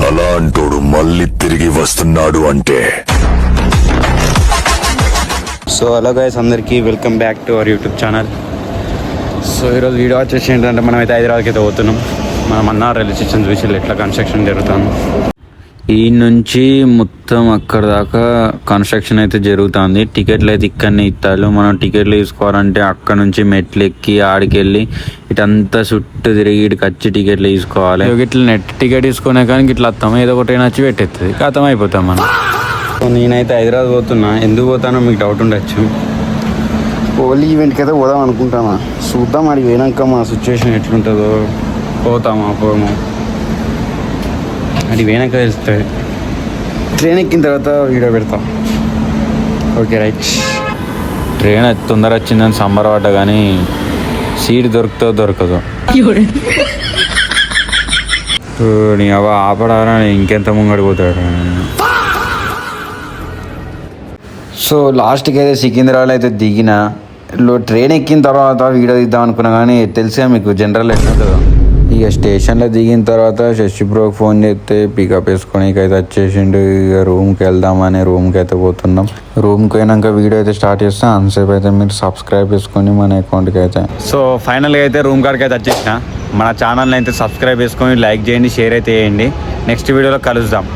అలాంటోడు మళ్ళీ తిరిగి వస్తున్నాడు అంటే. సో హలో గైస్, అందరికీ welcome back to our YouTube channel. So ఈరోజు వీడియో వచ్చేసి ఏంటంటే మనమైతే హైదరాబాద్కి అయితే పోతున్నాం. మనం అన్న రైల్వే స్టేషన్ చూసి ఎట్లా కన్స్ట్రక్షన్ జరుగుతుంది. ఈ నుంచి మొత్తం అక్కడ దాకా కన్స్ట్రక్షన్ అయితే జరుగుతుంది. టికెట్లు అయితే ఇక్కడనే ఇస్తారు. మనం టికెట్లు తీసుకోవాలంటే అక్కడ నుంచి మెట్లు ఎక్కి ఆడికెళ్ళి ఇటంతా చుట్టూ తిరిగి ఇటుకి వచ్చి టికెట్లు తీసుకోవాలి. ఇట్లా నెట్ టికెట్ తీసుకునే కానీ ఇట్లా వస్తాం, ఏదో ఒకటి నచ్చి పెట్టేస్తుంది, ఖతం అయిపోతాం మనం. నేనైతే హైదరాబాద్ పోతున్నా. ఎందుకు పోతానో మీకు డౌట్ ఉండొచ్చు. హోలీ ఈవెంట్కి అయితే పోదాం అనుకుంటామా, చూద్దాం. అడిగి పోయినాక మా సిచ్యువేషన్ ఎట్లుంటుందో, పోతామా పోము అది పోయినాక తెలుస్తుంది. ట్రైన్ ఎక్కిన తర్వాత వీడియో పెడతాం. Okay right. ట్రైన్ తొందర వచ్చిందని సంబరపడ్డ కానీ సీట్ దొరకదు. నీ అవ ఆపడారా, ఇంకెంత ముంగడిపోతాడు. సో లాస్ట్కి అయితే సికింద్రాబాద్ అయితే దిగిన. ట్రైన్ ఎక్కిన తర్వాత వీడియో తీద్దాం అనుకున్నా కానీ తెలుసా మీకు జనరల్ ఎట్లుంటుందో. ఇక స్టేషన్లో దిగిన తర్వాత శశి బ్రోకి ఫోన్ చేస్తే పికప్ వేసుకొని అయితే వచ్చేసిండు. ఇక రూమ్కి వెళ్దామని రూమ్కి అయితే పోతున్నాం. రూమ్కి పోయినాక వీడియో అయితే స్టార్ట్ చేస్తాం. అంతసేపు అయితే మీరు సబ్స్క్రైబ్ చేసుకొని మన అకౌంట్కి అయితే. సో ఫైనల్గా అయితే రూమ్ కాడికి అయితే వచ్చేసిన. మన ఛానల్ని అయితే సబ్స్క్రైబ్ చేసుకొని లైక్ చేయండి, షేర్ అయితే చేయండి. నెక్స్ట్ వీడియోలో కలుద్దాం.